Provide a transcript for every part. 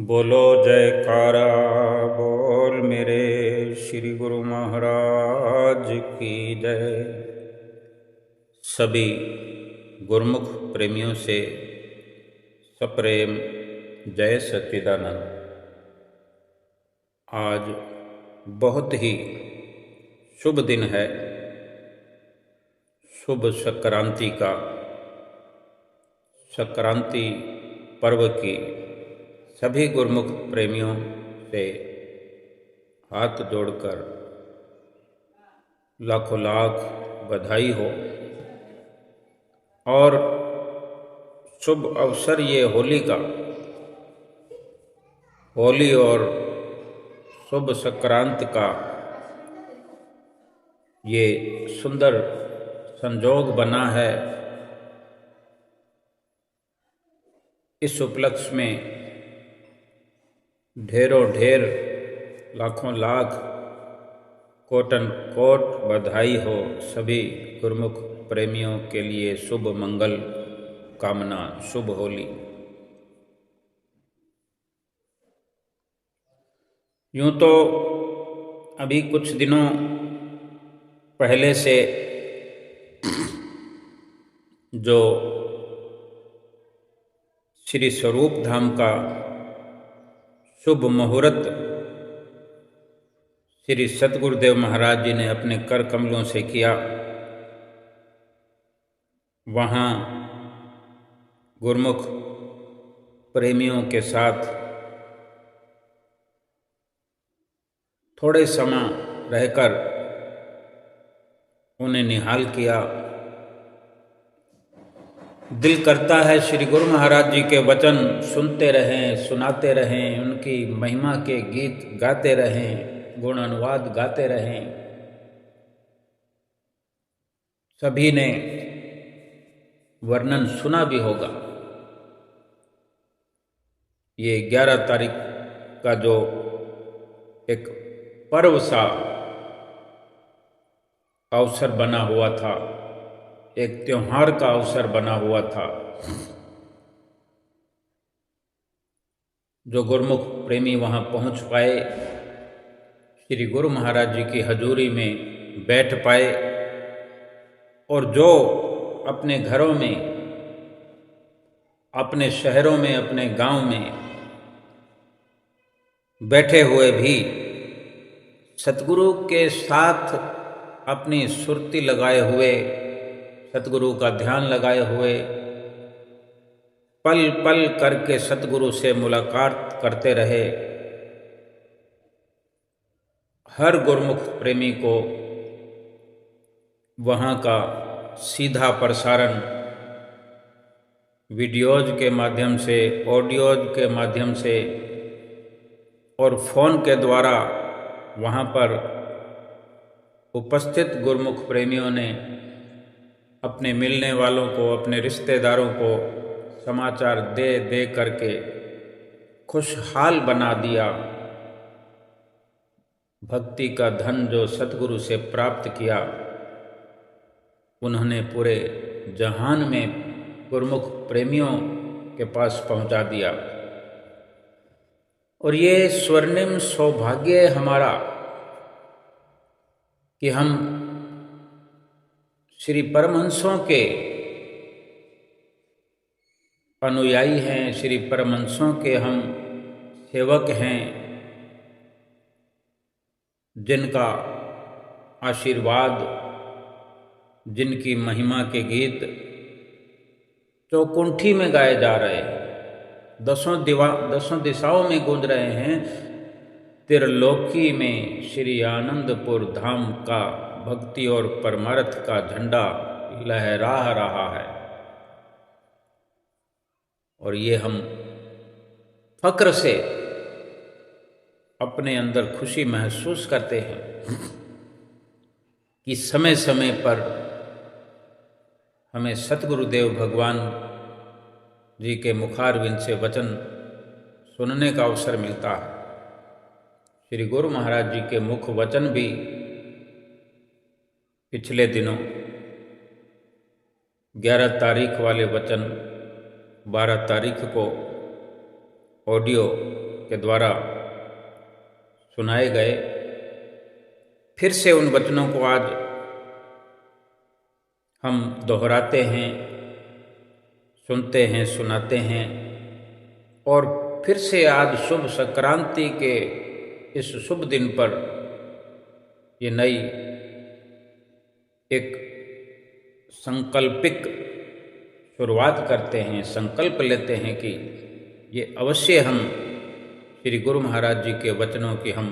बोलो जयकारा बोल मेरे श्री गुरु महाराज की जय। सभी गुरुमुख प्रेमियों से सप्रेम जय सच्चिदानंद। आज बहुत ही शुभ दिन है, शुभ संक्रांति का। संक्रांति पर्व की सभी गुरुमुख प्रेमियों से हाथ जोड़कर लाखों लाख बधाई हो। और शुभ अवसर ये होली का, होली और शुभ संक्रांति का ये सुंदर संजोग बना है। इस उपलक्ष्य में ढेरों ढेर लाखों लाख कोटन कोट बधाई हो सभी गुरुमुख प्रेमियों के लिए। शुभ मंगल कामना, शुभ होली। यूं तो अभी कुछ दिनों पहले से जो श्री स्वरूप धाम का शुभ मुहूर्त श्री सतगुरुदेव महाराज जी ने अपने कर कमलों से किया, वहाँ गुरुमुख प्रेमियों के साथ थोड़े समय रहकर उन्हें निहाल किया। दिल करता है श्री गुरु महाराज जी के वचन सुनते रहें, सुनाते रहें, उनकी महिमा के गीत गाते रहें, गुण अनुवाद गाते रहें। सभी ने वर्णन सुना भी होगा। ये 11 तारीख का जो एक पर्व सा अवसर बना हुआ था, एक त्योहार का अवसर बना हुआ था, जो गुरुमुख प्रेमी वहाँ पहुँच पाए, श्री गुरु महाराज जी की हजूरी में बैठ पाए, और जो अपने घरों में, अपने शहरों में, अपने गांव में बैठे हुए भी सतगुरु के साथ अपनी सुरती लगाए हुए, सतगुरु का ध्यान लगाए हुए, पल पल करके सतगुरु से मुलाकात करते रहे। हर गुरुमुख प्रेमी को वहाँ का सीधा प्रसारण वीडियोज के माध्यम से, ऑडियोज के माध्यम से और फ़ोन के द्वारा वहाँ पर उपस्थित गुरुमुख प्रेमियों ने अपने मिलने वालों को, अपने रिश्तेदारों को समाचार दे दे करके खुशहाल बना दिया। भक्ति का धन जो सतगुरु से प्राप्त किया, उन्होंने पूरे जहान में गुरुमुख प्रेमियों के पास पहुंचा दिया। और ये स्वर्णिम सौभाग्य हमारा कि हम श्री परमहंसों के अनुयायी हैं, श्री परमहंसों के हम सेवक हैं, जिनका आशीर्वाद, जिनकी महिमा के गीत चौकुंठी में गाए जा रहे हैं, दसों दिशाओं में गूंज रहे हैं। त्रिलोकी में श्री आनंदपुर धाम का भक्ति और परमार्थ का झंडा लहरा रहा है। और ये हम फक्र से अपने अंदर खुशी महसूस करते हैं कि समय समय पर हमें सतगुरुदेव भगवान जी के मुखारविंद से वचन सुनने का अवसर मिलता है। श्री गुरु महाराज जी के मुख वचन भी पिछले दिनों 11 तारीख वाले वचन 12 तारीख को ऑडियो के द्वारा सुनाए गए, फिर से उन वचनों को आज हम दोहराते हैं, सुनते हैं, सुनाते हैं। और फिर से आज शुभ संक्रांति के इस शुभ दिन पर ये नई एक संकल्पिक शुरुआत करते हैं, संकल्प लेते हैं कि ये अवश्य हम श्री गुरु महाराज जी के वचनों की हम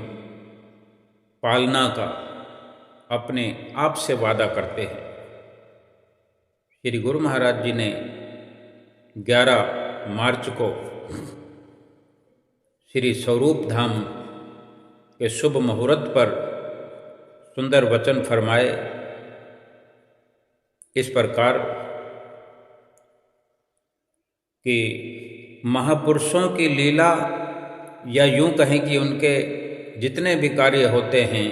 पालना का अपने आप से वादा करते हैं। श्री गुरु महाराज जी ने 11 मार्च को श्री स्वरूप धाम के शुभ मुहूर्त पर सुंदर वचन फरमाए इस प्रकार कि महापुरुषों की लीला, या यूं कहें कि उनके जितने भी कार्य होते हैं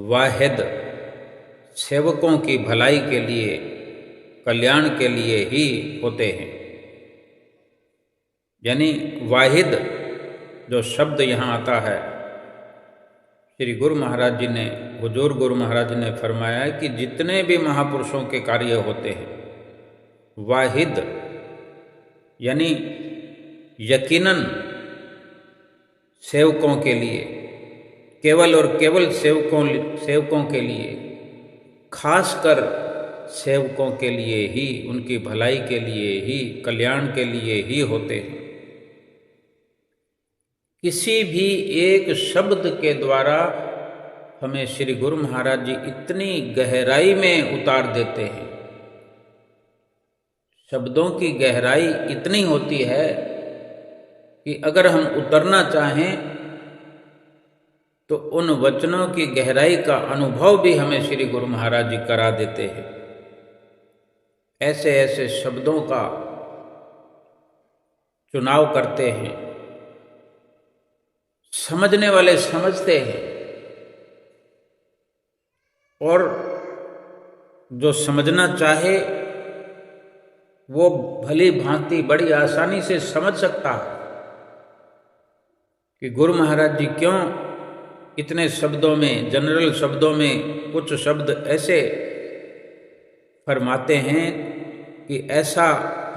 वाहिद सेवकों की भलाई के लिए, कल्याण के लिए ही होते हैं। यानी वाहिद जो शब्द यहाँ आता है, श्री गुरु महाराज जी ने, हुजूर गुरु महाराज जी ने फरमाया कि जितने भी महापुरुषों के कार्य होते हैं वाहिद यानी यकीनन सेवकों के लिए, केवल और केवल सेवकों के लिए, खासकर सेवकों के लिए ही, उनकी भलाई के लिए ही, कल्याण के लिए ही होते हैं। किसी भी एक शब्द के द्वारा हमें श्री गुरु महाराज जी इतनी गहराई में उतार देते हैं, शब्दों की गहराई इतनी होती है कि अगर हम उतरना चाहें तो उन वचनों की गहराई का अनुभव भी हमें श्री गुरु महाराज जी करा देते हैं। ऐसे ऐसे शब्दों का चुनाव करते हैं, समझने वाले समझते हैं और जो समझना चाहे वो भली भांति बड़ी आसानी से समझ सकता है कि गुरु महाराज जी क्यों इतने शब्दों में, जनरल शब्दों में कुछ शब्द ऐसे फरमाते हैं कि ऐसा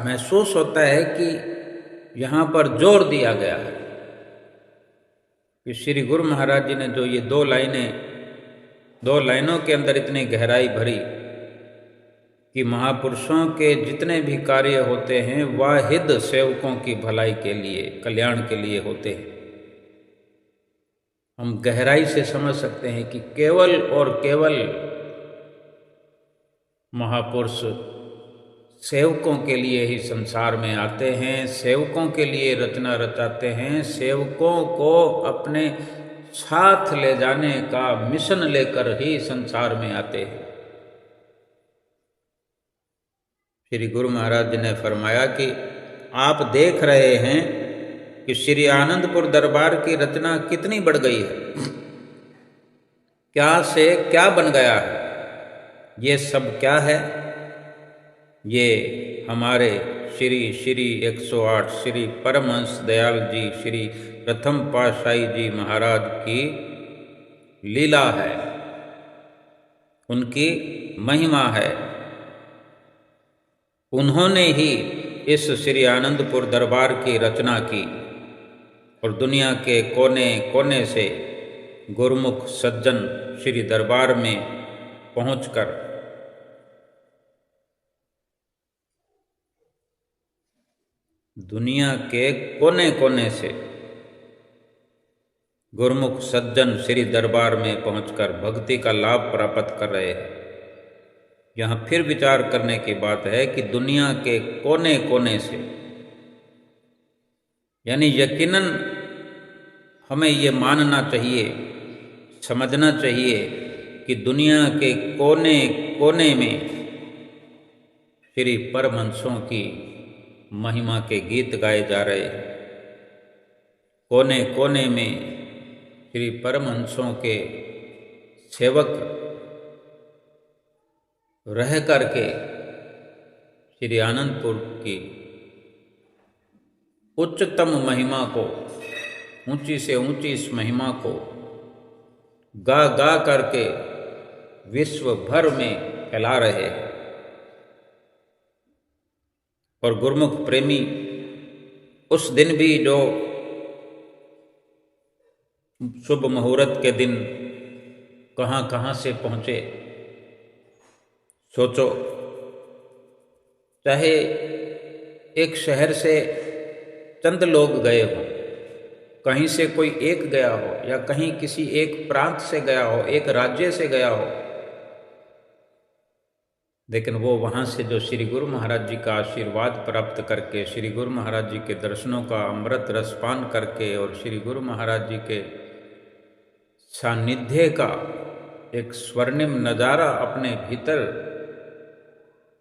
महसूस होता है कि यहाँ पर जोर दिया गया है कि श्री गुरु महाराज जी ने जो ये 2 लाइनों के अंदर इतनी गहराई भरी कि महापुरुषों के जितने भी कार्य होते हैं वाहिद सेवकों की भलाई के लिए, कल्याण के लिए होते हैं। हम गहराई से समझ सकते हैं कि केवल और केवल महापुरुष सेवकों के लिए ही संसार में आते हैं, सेवकों के लिए रचना रचाते हैं, सेवकों को अपने साथ ले जाने का मिशन लेकर ही संसार में आते हैं। श्री गुरु महाराज जी ने फरमाया कि आप देख रहे हैं कि श्री आनंदपुर दरबार की रचना कितनी बढ़ गई है, क्या से क्या बन गया है। ये सब क्या है? ये हमारे श्री 108 श्री परमहंस दयाल जी श्री प्रथम पातशाही जी महाराज की लीला है, उनकी महिमा है। उन्होंने ही इस श्री आनंदपुर दरबार की रचना की और दुनिया के कोने कोने से गुरुमुख सज्जन श्री दरबार में पहुंचकर दुनिया के कोने कोने से गुरुमुख सज्जन श्री दरबार में पहुंचकर भक्ति का लाभ प्राप्त कर रहे हैं। यहाँ फिर विचार करने की बात है कि दुनिया के कोने कोने से, यानी यकीनन हमें ये मानना चाहिए, समझना चाहिए कि दुनिया के कोने कोने में श्री परमहंसों की महिमा के गीत गाए जा रहे हैं। कोने कोने में श्री परमहंसों के सेवक रह करके श्री आनंदपुर की उच्चतम महिमा को ऊंची से ऊंची इस महिमा को गा गा करके विश्व भर में फैला रहे हैं। और गुरुमुख प्रेमी उस दिन भी जो शुभ मुहूर्त के दिन कहाँ कहाँ से पहुँचे, सोचो, चाहे एक शहर से चंद लोग गए हों, कहीं से कोई एक गया हो, या कहीं किसी एक प्रांत से गया हो, एक राज्य से गया हो, लेकिन वो वहाँ से जो श्री गुरु महाराज जी का आशीर्वाद प्राप्त करके, श्री गुरु महाराज जी के दर्शनों का अमृत रसपान करके और श्री गुरु महाराज जी के सानिध्य का एक स्वर्णिम नज़ारा अपने भीतर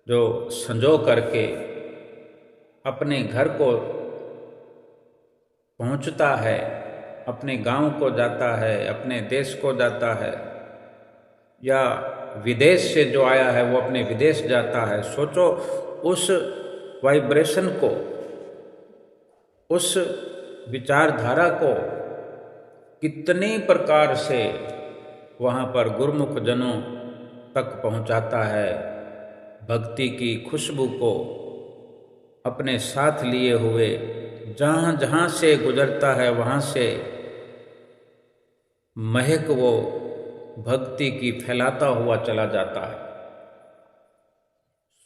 जो संजो करके अपने घर को पहुंचता है, अपने गांव को जाता है, अपने देश को जाता है, या विदेश से जो आया है वो अपने विदेश जाता है। सोचो उस वाइब्रेशन को, उस विचारधारा को कितनी प्रकार से वहाँ पर गुरुमुख जनों तक पहुँचाता है। भक्ति की खुशबू को अपने साथ लिए हुए जहाँ जहाँ से गुजरता है वहाँ से महक वो भक्ति की फैलाता हुआ चला जाता है।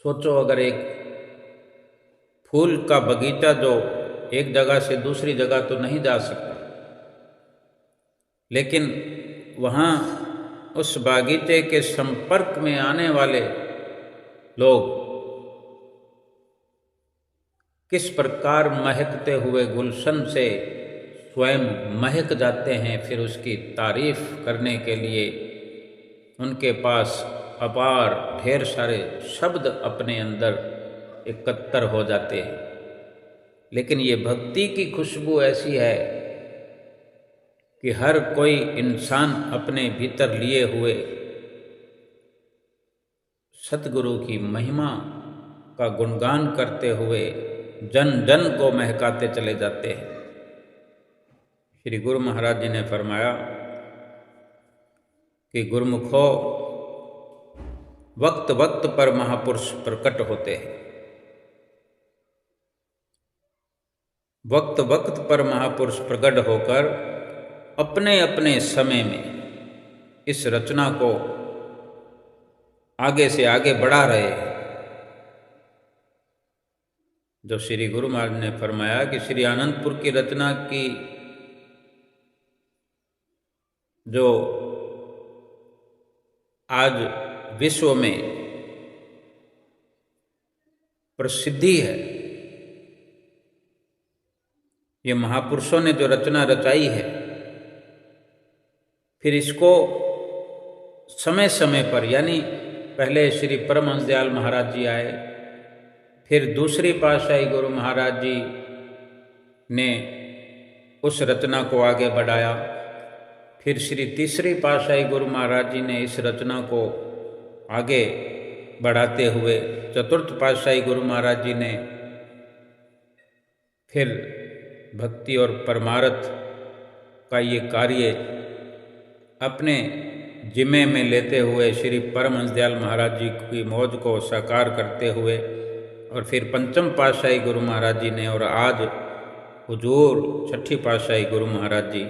सोचो अगर एक फूल का बगीचा जो एक जगह से दूसरी जगह तो नहीं जा सकता, लेकिन वहाँ उस बागीचे के संपर्क में आने वाले लोग किस प्रकार महकते हुए गुलशन से स्वयं महक जाते हैं, फिर उसकी तारीफ करने के लिए उनके पास अपार ढेर सारे शब्द अपने अंदर एकत्र हो जाते हैं। लेकिन ये भक्ति की खुशबू ऐसी है कि हर कोई इंसान अपने भीतर लिए हुए सतगुरु की महिमा का गुणगान करते हुए जन जन को महकाते चले जाते हैं। श्री गुरु महाराज जी ने फरमाया कि गुरुमुखो, वक्त वक्त पर महापुरुष प्रकट होते हैं। वक्त वक्त पर महापुरुष प्रकट होकर अपने अपने समय में इस रचना को आगे से आगे बढ़ा रहे हैं। जो श्री गुरु महाराज ने फरमाया कि श्री आनंदपुर की रचना की जो आज विश्व में प्रसिद्धि है, ये महापुरुषों ने जो रचना रचाई है, फिर इसको समय समय पर, यानी पहले श्री परमहंस दयाल महाराज जी आए, फिर दूसरी पातशाही गुरु महाराज जी ने उस रचना को आगे बढ़ाया, फिर श्री तीसरी पातशाही गुरु महाराज जी ने इस रचना को आगे बढ़ाते हुए चतुर्थ पातशाही गुरु महाराज जी ने फिर भक्ति और परमार्थ का ये कार्य अपने जिम्मे में लेते हुए श्री परमहंस दयाल महाराज जी की मौज को साकार करते हुए, और फिर पंचम पातशाही गुरु महाराज जी ने, और आज हुजूर छठी पातशाही गुरु महाराज जी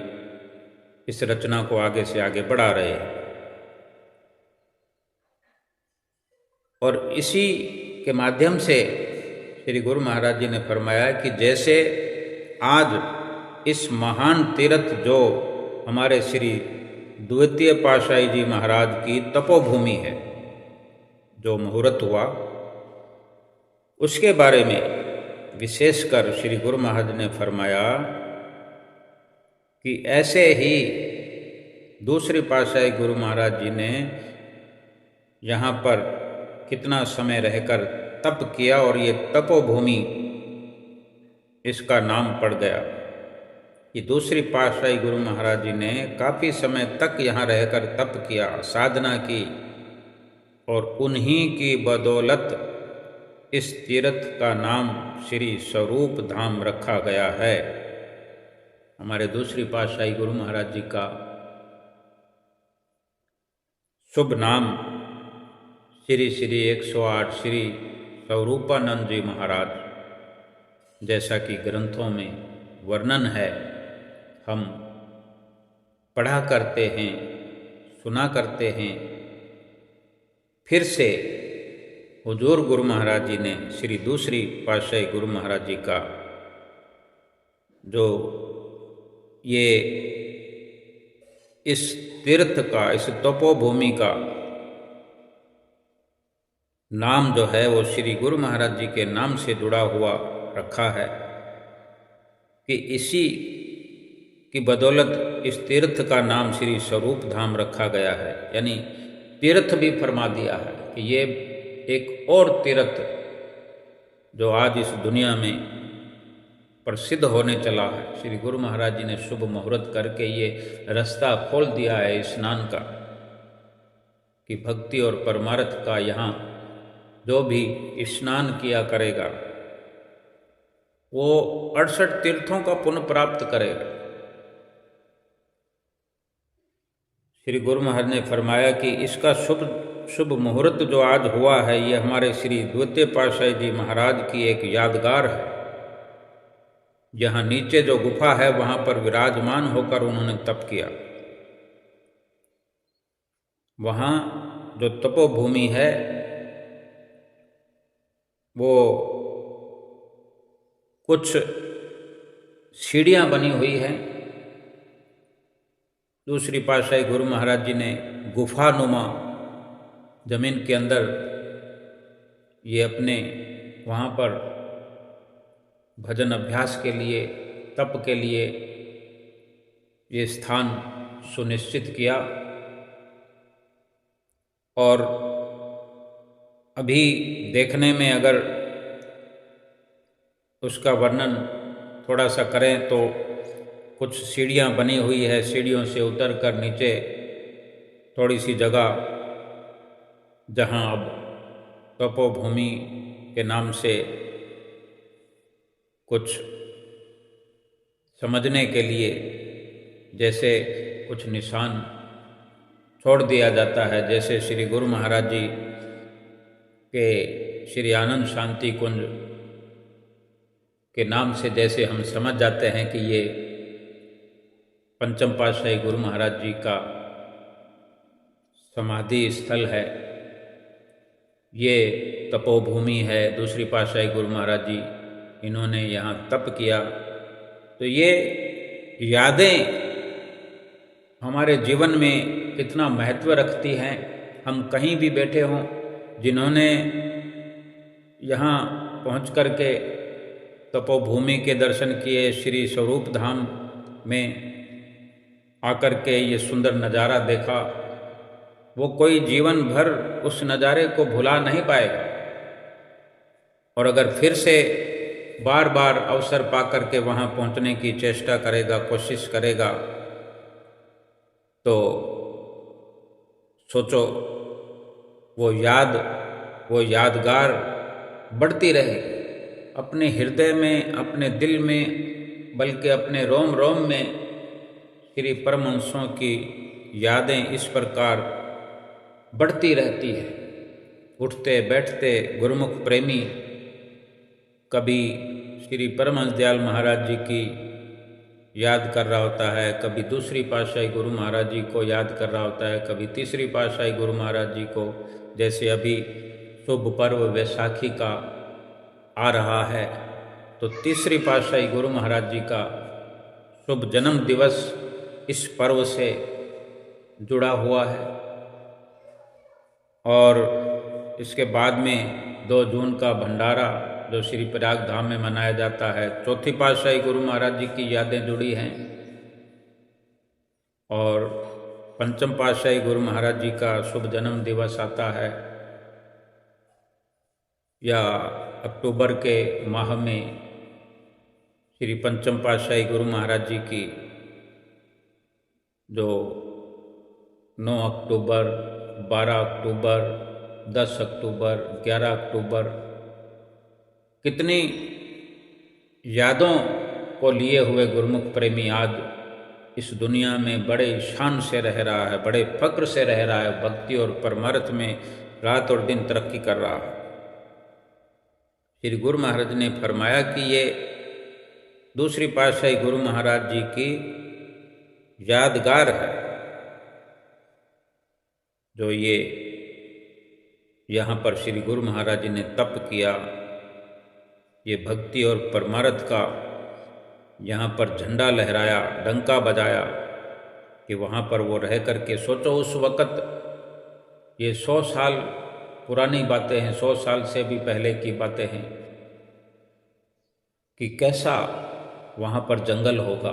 इस रचना को आगे से आगे बढ़ा रहे हैं। और इसी के माध्यम से श्री गुरु महाराज जी ने फरमाया कि जैसे आज इस महान तीर्थ जो हमारे श्री द्वितीय पातशाही जी महाराज की तपोभूमि है, जो मुहूर्त हुआ, उसके बारे में विशेषकर श्री गुरु महाराज ने फरमाया कि ऐसे ही दूसरी पातशाही गुरु महाराज जी ने यहाँ पर कितना समय रहकर तप किया, और ये तपोभूमि इसका नाम पड़ गया कि दूसरी पातशाही गुरु महाराज जी ने काफ़ी समय तक यहाँ रहकर तप किया, साधना की, और उन्हीं की बदौलत इस तीर्थ का नाम श्री स्वरूप धाम रखा गया है। हमारे दूसरी पातशाही गुरु महाराज जी का शुभ नाम श्री श्री 108 श्री स्वरूपानंद जी महाराज, जैसा कि ग्रंथों में वर्णन है, हम पढ़ा करते हैं, सुना करते हैं। फिर से हुजूर गुरु महाराज जी ने श्री दूसरी पातशाही गुरु महाराज जी का जो ये इस तीर्थ का, इस तपोभूमि का नाम जो है वो श्री गुरु महाराज जी के नाम से जुड़ा हुआ रखा है कि इसी की बदौलत इस तीर्थ का नाम श्री स्वरूप धाम रखा गया है। यानी तीर्थ भी फरमा दिया है कि ये एक और तीर्थ जो आज इस दुनिया में प्रसिद्ध होने चला है। श्री गुरु महाराज जी ने शुभ मुहूर्त करके ये रास्ता खोल दिया है स्नान का कि भक्ति और परमार्थ का यहाँ जो भी स्नान किया करेगा वो 68 तीर्थों का पुण्य प्राप्त करेगा। श्री गुरु महाराज ने फरमाया कि इसका शुभ मुहूर्त जो आज हुआ है ये हमारे श्री द्वितीय पातशाही जी महाराज की एक यादगार है। यहाँ नीचे जो गुफा है वहाँ पर विराजमान होकर उन्होंने तप किया। वहाँ जो तपोभूमि है वो कुछ सीढ़ियाँ बनी हुई हैं। दूसरी पातशाही गुरु महाराज जी ने गुफानुमा जमीन के अंदर ये अपने वहाँ पर भजन अभ्यास के लिए, तप के लिए ये स्थान सुनिश्चित किया। और अभी देखने में अगर उसका वर्णन थोड़ा सा करें तो कुछ सीढ़ियाँ बनी हुई है, सीढ़ियों से उतर कर नीचे थोड़ी सी जगह जहाँ अब तपोभूमि के नाम से कुछ समझने के लिए जैसे कुछ निशान छोड़ दिया जाता है। जैसे श्री गुरु महाराज जी के श्री आनंद शांति कुंज के नाम से जैसे हम समझ जाते हैं कि ये पंचम पातशाही गुरु महाराज जी का समाधि स्थल है, ये तपोभूमि है, दूसरी पातशाही गुरु महाराज जी इन्होंने यहाँ तप किया। तो ये यादें हमारे जीवन में कितना महत्व रखती हैं। हम कहीं भी बैठे हों, जिन्होंने यहाँ पहुँच कर के तपोभूमि के दर्शन किए, श्री स्वरूप धाम में आकर के ये सुंदर नज़ारा देखा, वो कोई जीवन भर उस नज़ारे को भुला नहीं पाएगा। और अगर फिर से बार बार अवसर पा कर के वहाँ पहुँचने की चेष्टा करेगा, कोशिश करेगा, तो सोचो वो यादगार बढ़ती रहेगी अपने हृदय में, अपने दिल में, बल्कि अपने रोम रोम में। श्री परमहंसों की यादें इस प्रकार बढ़ती रहती है। उठते बैठते गुरुमुख प्रेमी कभी श्री परमहंस दयाल महाराज जी की याद कर रहा होता है, कभी दूसरी पातशाही गुरु महाराज जी को याद कर रहा होता है, कभी तीसरी पातशाही गुरु महाराज जी को। जैसे अभी शुभ पर्व वैसाखी का आ रहा है तो तीसरी पातशाही गुरु महाराज जी का शुभ जन्म दिवस इस पर्व से जुड़ा हुआ है। और इसके बाद में 2 जून का भंडारा जो श्री प्रयाग धाम में मनाया जाता है, चौथी पातशाही गुरु महाराज जी की यादें जुड़ी हैं। और पंचम पातशाही गुरु महाराज जी का शुभ जन्म दिवस आता है, या अक्टूबर के माह में श्री पंचम पातशाही गुरु महाराज जी की जो 9 अक्टूबर, 12 अक्टूबर, 10 अक्टूबर, 11 अक्टूबर, कितनी यादों को लिए हुए गुरुमुख प्रेमी आज इस दुनिया में बड़े शान से रह रहा है, बड़े फक्र से रह रहा है, भक्ति और परमार्थ में रात और दिन तरक्की कर रहा है। श्री गुरु महाराज ने फरमाया कि ये दूसरी पातशाही गुरु महाराज जी की यादगार है, जो ये यहाँ पर श्री गुरु महाराज जी ने तप किया, ये भक्ति और परमार्थ का यहाँ पर झंडा लहराया, डंका बजाया, कि वहाँ पर वो रह कर के सोचो उस वक़्त, ये 100 साल पुरानी बातें हैं, 100 साल से भी पहले की बातें हैं, कि कैसा वहाँ पर जंगल होगा,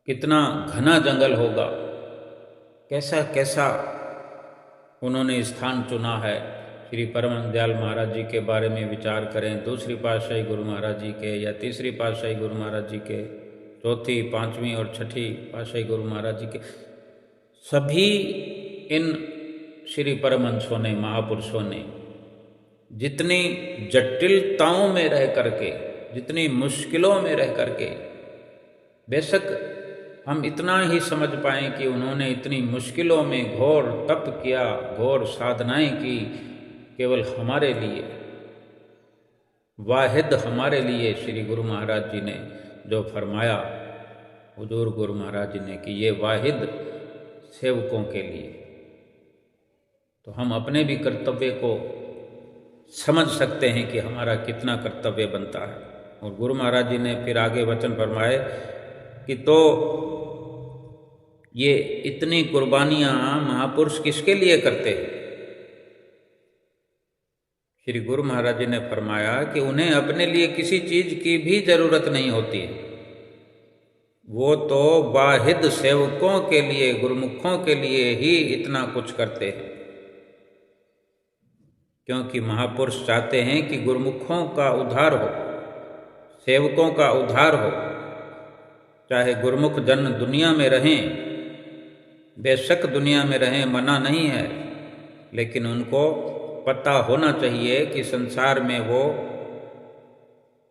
कितना घना जंगल होगा, कैसा कैसा उन्होंने स्थान चुना है। श्री परम दयाल महाराज जी के बारे में विचार करें, दूसरी पातशाही गुरु महाराज जी के या तीसरी पातशाही गुरु महाराज जी के, चौथी, पांचवी और छठी पातशाही गुरु महाराज जी के, सभी इन श्री परमहंसों ने, महापुरुषों ने जितनी जटिलताओं में रह करके, जितनी मुश्किलों में रह करके, बेशक हम इतना ही समझ पाएं कि उन्होंने इतनी मुश्किलों में घोर तप किया, घोर साधनाएं की, केवल हमारे लिए, वाहिद हमारे लिए श्री गुरु महाराज जी ने जो फरमाया, हुजूर गुरु महाराज जी ने, कि ये वाहिद सेवकों के लिए। तो हम अपने भी कर्तव्य को समझ सकते हैं कि हमारा कितना कर्तव्य बनता है। और गुरु महाराज जी ने फिर आगे वचन फरमाए कि तो ये इतनी कुर्बानियाँ महापुरुष किसके लिए करते हैं? श्री गुरु महाराज जी ने फरमाया कि उन्हें अपने लिए किसी चीज़ की भी ज़रूरत नहीं होती है, वो तो वाहिद सेवकों के लिए, गुरुमुखों के लिए ही इतना कुछ करते हैं, क्योंकि महापुरुष चाहते हैं कि गुरुमुखों का उद्धार हो, सेवकों का उद्धार हो। चाहे गुरुमुख जन दुनिया में रहें, बेशक दुनिया में रहें, मना नहीं है, लेकिन उनको पता होना चाहिए कि संसार में वो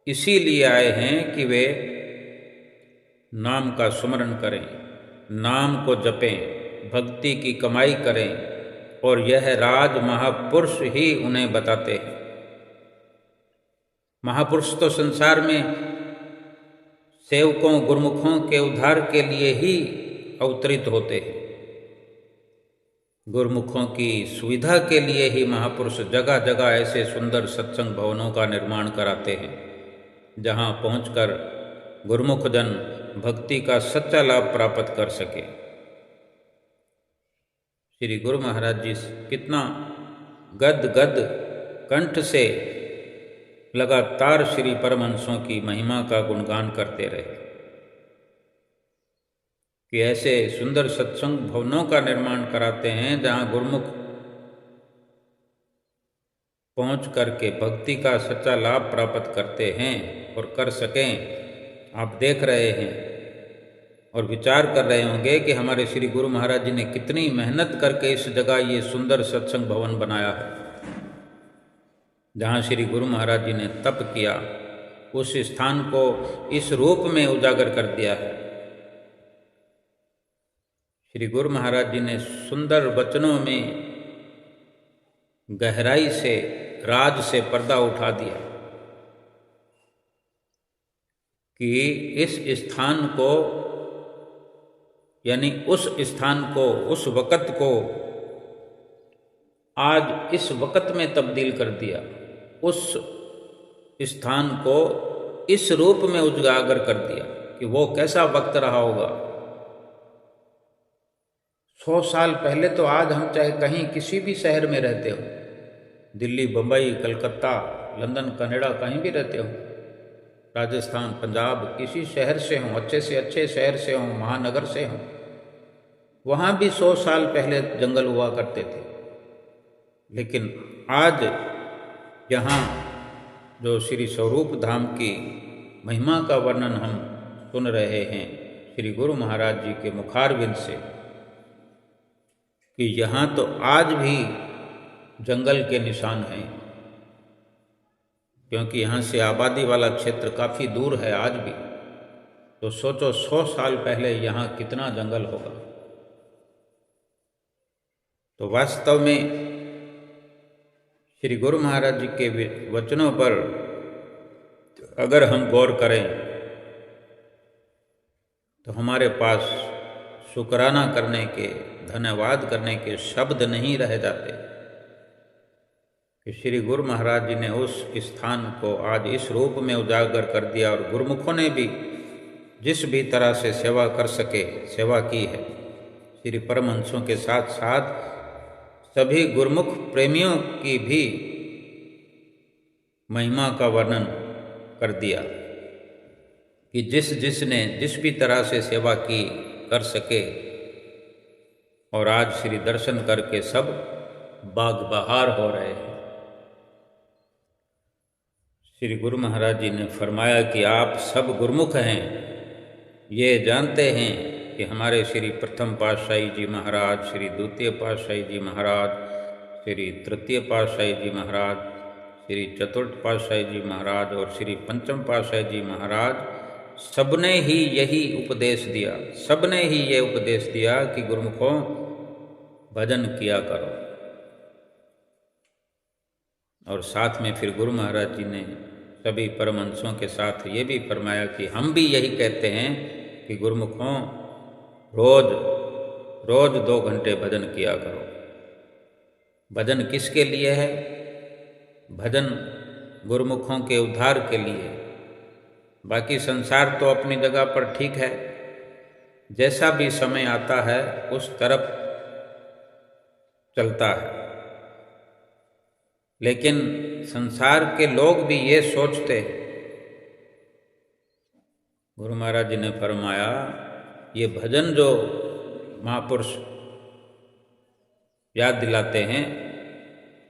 इसीलिए आए हैं कि वे नाम का सुमरन करें, नाम को जपें, भक्ति की कमाई करें, और यह राज महापुरुष ही उन्हें बताते हैं। महापुरुष तो संसार में सेवकों, गुरुमुखों के उद्धार के लिए ही अवतरित होते हैं। गुरुमुखों की सुविधा के लिए ही महापुरुष जगह जगह ऐसे सुंदर सत्संग भवनों का निर्माण कराते हैं, जहां पहुंचकर गुरुमुख जन भक्ति का सच्चा लाभ प्राप्त कर सके। श्री गुरु महाराज जी कितना गद गद कंठ से लगातार श्री परमहंसों की महिमा का गुणगान करते रहे, कि ऐसे सुंदर सत्संग भवनों का निर्माण कराते हैं जहां गुरुमुख पहुंच करके भक्ति का सच्चा लाभ प्राप्त करते हैं और कर सकें। आप देख रहे हैं और विचार कर रहे होंगे कि हमारे श्री गुरु महाराज जी ने कितनी मेहनत करके इस जगह ये सुंदर सत्संग भवन बनाया है, जहाँ श्री गुरु महाराज जी ने तप किया, उस स्थान को इस रूप में उजागर कर दिया है। श्री गुरु महाराज जी ने सुंदर वचनों में गहराई से, राज से पर्दा उठा दिया कि इस स्थान को, यानी उस स्थान को, उस वक़्त को आज इस वक़्त में तब्दील कर दिया, उस स्थान को इस रूप में उजागर कर दिया कि वो कैसा वक्त रहा होगा। 100 साल पहले तो आज हम चाहे कहीं किसी भी शहर में रहते हो, दिल्ली, बम्बई, कलकत्ता, लंदन, कनाडा, कहीं भी रहते हो, राजस्थान, पंजाब, किसी शहर से हों, अच्छे से अच्छे शहर से हों, महानगर से हों, वहाँ भी 100 साल पहले जंगल हुआ करते थे। लेकिन आज यहाँ जो श्री स्वरूप धाम की महिमा का वर्णन हम सुन रहे हैं श्री गुरु महाराज जी के मुखारविंद से, कि यहाँ तो आज भी जंगल के निशान हैं, क्योंकि यहाँ से आबादी वाला क्षेत्र काफ़ी दूर है आज भी। तो सोचो 100 साल पहले यहाँ कितना जंगल होगा। तो वास्तव में श्री गुरु महाराज जी के वचनों पर अगर हम गौर करें तो हमारे पास शुक्राना करने के, धन्यवाद करने के शब्द नहीं रह जाते कि श्री गुरु महाराज जी ने उस स्थान को आज इस रूप में उजागर कर दिया और गुरुमुखों ने भी जिस भी तरह से सेवा कर सके सेवा की है। श्री परमहंसों के साथ साथ सभी गुरुमुख प्रेमियों की भी महिमा का वर्णन कर दिया कि जिसने जिस भी तरह से सेवा की कर सके। और आज श्री दर्शन करके सब बाग बहार हो रहे हैं। श्री गुरु महाराज जी ने फरमाया कि आप सब गुरुमुख हैं, ये जानते हैं कि हमारे श्री प्रथम पातशाही जी महाराज, श्री द्वितीय पातशाही जी महाराज, श्री तृतीय पातशाही जी महाराज, श्री चतुर्थ पातशाही जी महाराज और श्री पंचम पातशाही जी महाराज सबने ही यही उपदेश दिया, सबने ही ये उपदेश दिया कि गुरुमुखों भजन किया करो। और साथ में फिर गुरु महाराज जी ने सभी परमहंसों के साथ ये भी फरमाया कि हम भी यही कहते हैं कि गुरुमुखों रोज 2 घंटे भजन किया करो। भजन किसके लिए है? भजन गुरुमुखों के उद्धार के लिए। बाकी संसार तो अपनी जगह पर ठीक है, जैसा भी समय आता है उस तरफ चलता है। लेकिन संसार के लोग भी ये सोचते हैं, गुरु महाराज जी ने फरमाया ये भजन जो महापुरुष याद दिलाते हैं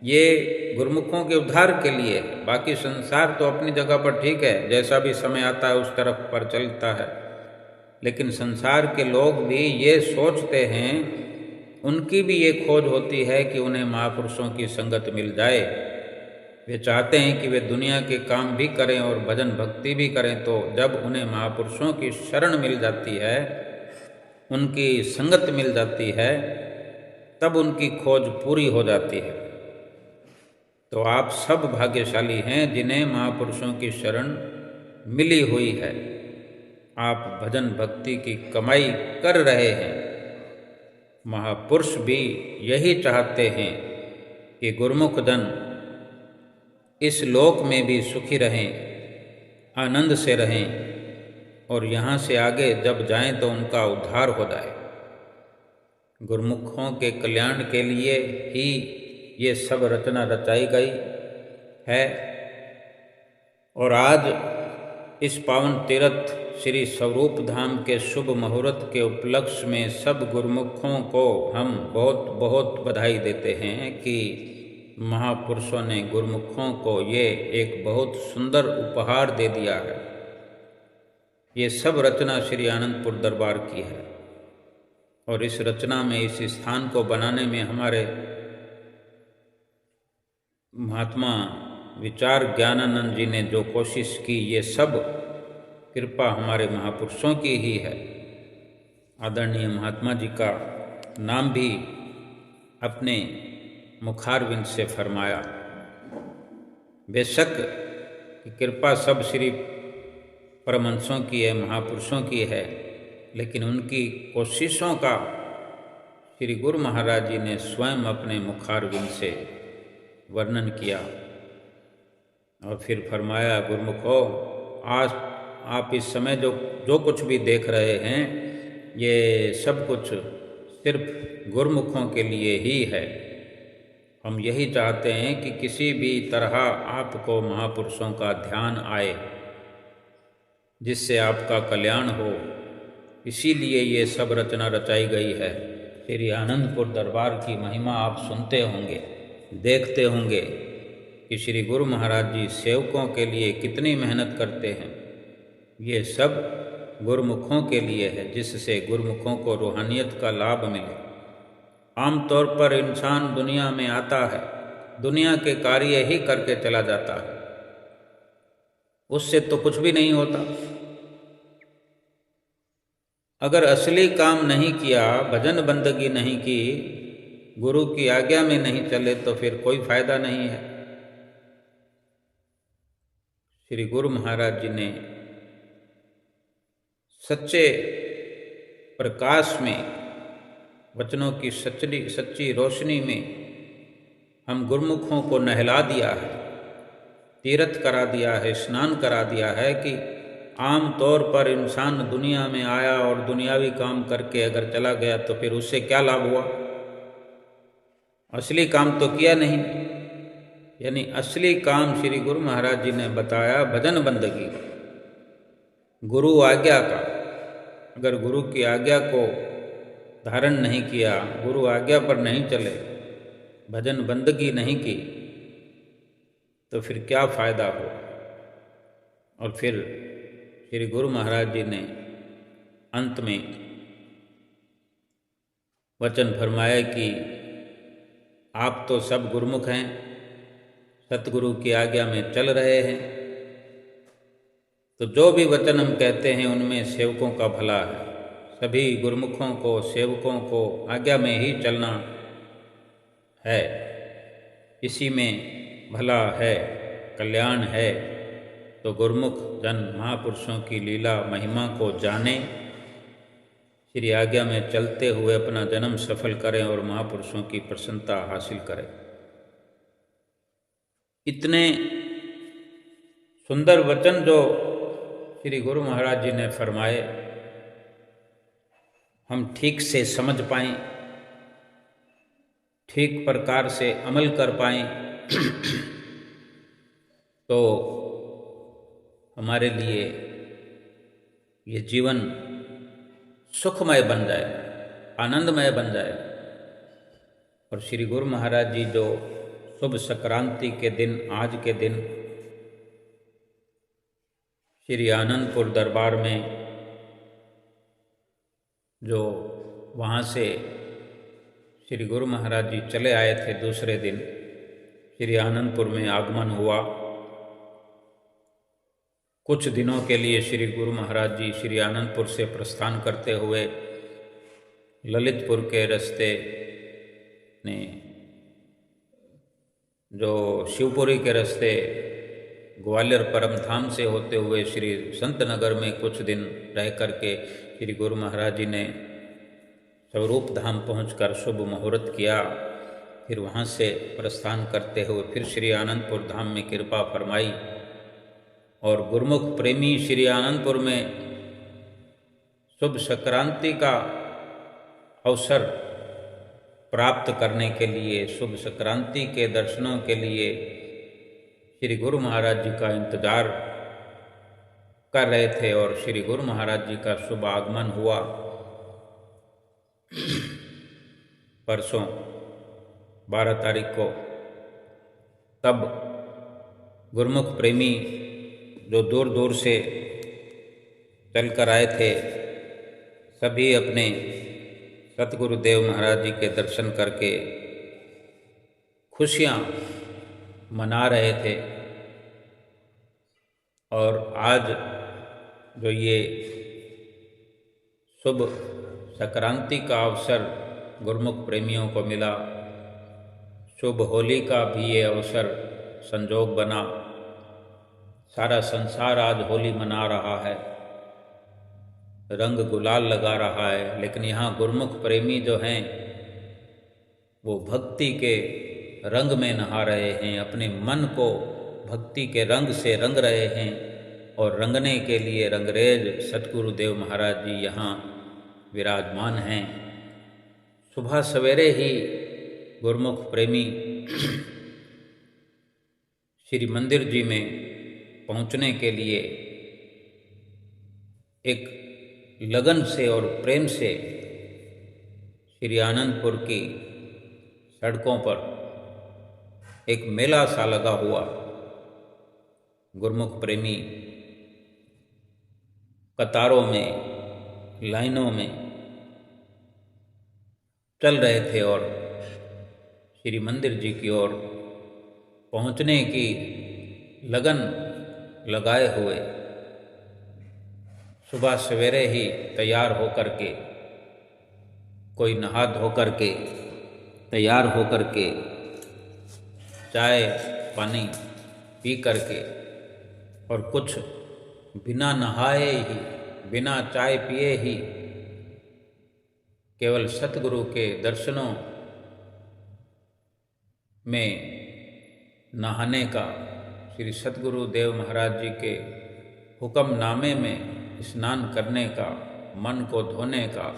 ये गुरुमुखों के उद्धार के लिए है। बाकी संसार तो अपनी जगह पर ठीक है, जैसा भी समय आता है उस तरफ पर चलता है। लेकिन संसार के लोग भी ये सोचते हैं, उनकी भी ये खोज होती है कि उन्हें महापुरुषों की संगत मिल जाए। वे चाहते हैं कि वे दुनिया के काम भी करें और भजन भक्ति भी करें। तो जब उन्हें महापुरुषों की शरण मिल जाती है, उनकी संगत मिल जाती है, तब उनकी खोज पूरी हो जाती है। तो आप सब भाग्यशाली हैं जिन्हें महापुरुषों की शरण मिली हुई है। आप भजन भक्ति की कमाई कर रहे हैं। महापुरुष भी यही चाहते हैं कि गुरुमुख जन इस लोक में भी सुखी रहें, आनंद से रहें और यहाँ से आगे जब जाएं तो उनका उद्धार हो जाए। गुरुमुखों के कल्याण के लिए ही ये सब रचना रचाई गई है। और आज इस पावन तीर्थ श्री स्वरूप धाम के शुभ मुहूर्त के उपलक्ष्य में सब गुरुमुखों को हम बहुत बहुत बधाई देते हैं कि महापुरुषों ने गुरुमुखों को ये एक बहुत सुंदर उपहार दे दिया है। ये सब रचना श्री आनंदपुर दरबार की है। और इस रचना में, इस स्थान को बनाने में हमारे महात्मा विचार ज्ञानानंद जी ने जो कोशिश की, ये सब कृपा हमारे महापुरुषों की ही है। आदरणीय महात्मा जी का नाम भी अपने मुखारविंद से फरमाया। बेशक कि कृपा सब श्री परमहंसों की है, महापुरुषों की है, लेकिन उनकी कोशिशों का श्री गुरु महाराज जी ने स्वयं अपने मुखारविंद से वर्णन किया। और फिर फरमाया, गुरुमुखो आज आप इस समय जो कुछ भी देख रहे हैं, ये सब कुछ सिर्फ गुरुमुखों के लिए ही है। हम यही चाहते हैं कि किसी भी तरह आपको महापुरुषों का ध्यान आए, जिससे आपका कल्याण हो। इसीलिए ये सब रचना रचाई गई है। श्री आनंदपुर दरबार की महिमा आप सुनते होंगे, देखते होंगे कि श्री गुरु महाराज जी सेवकों के लिए कितनी मेहनत करते हैं। ये सब गुरुमुखों के लिए है, जिससे गुरुमुखों को रूहानियत का लाभ मिले। आमतौर पर इंसान दुनिया में आता है, दुनिया के कार्य ही करके चला जाता है, उससे तो कुछ भी नहीं होता। अगर असली काम नहीं किया, भजन बंदगी नहीं की, गुरु की आज्ञा में नहीं चले, तो फिर कोई फायदा नहीं है। श्री गुरु महाराज जी ने सच्चे प्रकाश में, वचनों की सच्ची रोशनी में हम गुरुमुखों को नहला दिया है, तीर्थ करा दिया है, स्नान करा दिया है कि आम तौर पर इंसान दुनिया में आया और दुनियावी काम करके अगर चला गया तो फिर उससे क्या लाभ हुआ? असली काम तो किया नहीं। यानी असली काम श्री गुरु महाराज जी ने बताया भजन बंदगी का, गुरु आज्ञा का। अगर गुरु की आज्ञा को धारण नहीं किया, गुरु आज्ञा पर नहीं चले, भजन बंदगी नहीं की, तो फिर क्या फायदा हो? और फिर श्री गुरु महाराज जी ने अंत में वचन फरमाया कि आप तो सब गुरुमुख हैं, सतगुरु की आज्ञा में चल रहे हैं, तो जो भी वचन हम कहते हैं उनमें सेवकों का भला है। सभी गुरुमुखों को, सेवकों को आज्ञा में ही चलना है, इसी में भला है, कल्याण है। तो गुरुमुख जन महापुरुषों की लीला महिमा को जाने, श्री आज्ञा में चलते हुए अपना जन्म सफल करें और महापुरुषों की प्रसन्नता हासिल करें। इतने सुंदर वचन जो श्री गुरु महाराज जी ने फरमाए, हम ठीक से समझ पाएं, ठीक प्रकार से अमल कर पाएं, तो हमारे लिए ये जीवन सुखमय बन जाए, आनंदमय बन जाए। और श्री गुरु महाराज जी जो शुभ संक्रांति के दिन, आज के दिन श्री आनंदपुर दरबार में, जो वहाँ से श्री गुरु महाराज जी चले आए थे, दूसरे दिन श्री आनंदपुर में आगमन हुआ। कुछ दिनों के लिए श्री गुरु महाराज जी श्री आनंदपुर से प्रस्थान करते हुए ललितपुर के रास्ते ने, जो शिवपुरी के रास्ते ग्वालियर परम धाम से होते हुए श्री संत नगर में कुछ दिन रह करके श्री गुरु महाराज जी ने स्वरूप धाम पहुंचकर शुभ मुहूर्त किया। फिर वहाँ से प्रस्थान करते हुए फिर श्री आनंदपुर धाम में कृपा फरमाई और गुरुमुख प्रेमी श्री आनंदपुर में शुभ संक्रांति का अवसर प्राप्त करने के लिए, शुभ संक्रांति के दर्शनों के लिए श्री गुरु महाराज जी का इंतजार कर रहे थे। और श्री गुरु महाराज जी का शुभ आगमन हुआ परसों 12 तारीख को। तब गुरुमुख प्रेमी जो दूर दूर से चल कर आए थे, सभी अपने सतगुरुदेव महाराज जी के दर्शन करके खुशियाँ मना रहे थे। और आज जो ये शुभ संक्रांति का अवसर गुरुमुख प्रेमियों को मिला, शुभ होली का भी ये अवसर संजोग बना। सारा संसार आज होली मना रहा है, रंग गुलाल लगा रहा है, लेकिन यहाँ गुरुमुख प्रेमी जो हैं वो भक्ति के रंग में नहा रहे हैं, अपने मन को भक्ति के रंग से रंग रहे हैं। और रंगने के लिए रंगरेज सतगुरुदेव महाराज जी यहाँ विराजमान हैं। सुबह सवेरे ही गुरुमुख प्रेमी श्री मंदिर जी में पहुँचने के लिए एक लगन से और प्रेम से श्री आनंदपुर की सड़कों पर एक मेला सा लगा हुआ, गुरुमुख प्रेमी कतारों में, लाइनों में चल रहे थे और श्री मंदिर जी की ओर पहुँचने की लगन लगाए हुए सुबह सवेरे ही तैयार होकर के, कोई नहा धो कर के तैयार होकर के चाय पानी पी करके, और कुछ बिना नहाए ही बिना चाय पिए ही केवल सतगुरु के दर्शनों में नहाने का, श्री सतगुरु देव महाराज जी के हुक्मनामे में स्नान करने का, मन को धोने का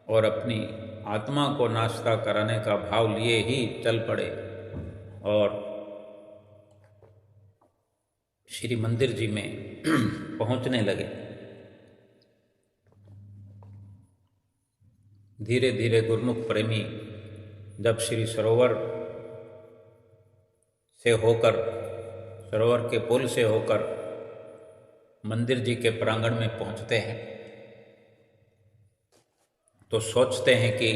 और अपनी आत्मा को नाश्ता कराने का भाव लिए ही चल पड़े और श्री मंदिर जी में पहुंचने लगे। धीरे धीरे गुरुमुख प्रेमी जब श्री सरोवर से होकर, सरोवर के पुल से होकर मंदिर जी के प्रांगण में पहुंचते हैं तो सोचते हैं कि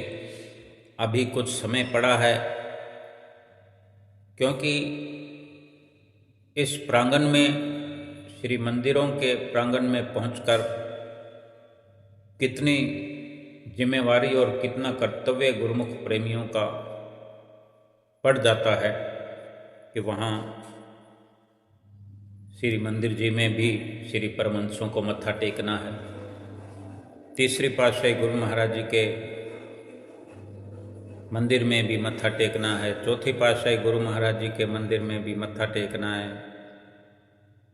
अभी कुछ समय पड़ा है, क्योंकि इस प्रांगण में, श्री मंदिरों के प्रांगण में पहुंचकर कितनी जिम्मेवारी और कितना कर्तव्य गुरुमुख प्रेमियों का पड़ जाता है कि वहाँ श्री मंदिर जी में भी श्री परमहंसों को मत्था टेकना है। तीसरी पातशाही गुरु महाराज जी के मंदिर में भी मत्था टेकना है। चौथी पातशाही गुरु महाराज जी के मंदिर में भी मत्था टेकना है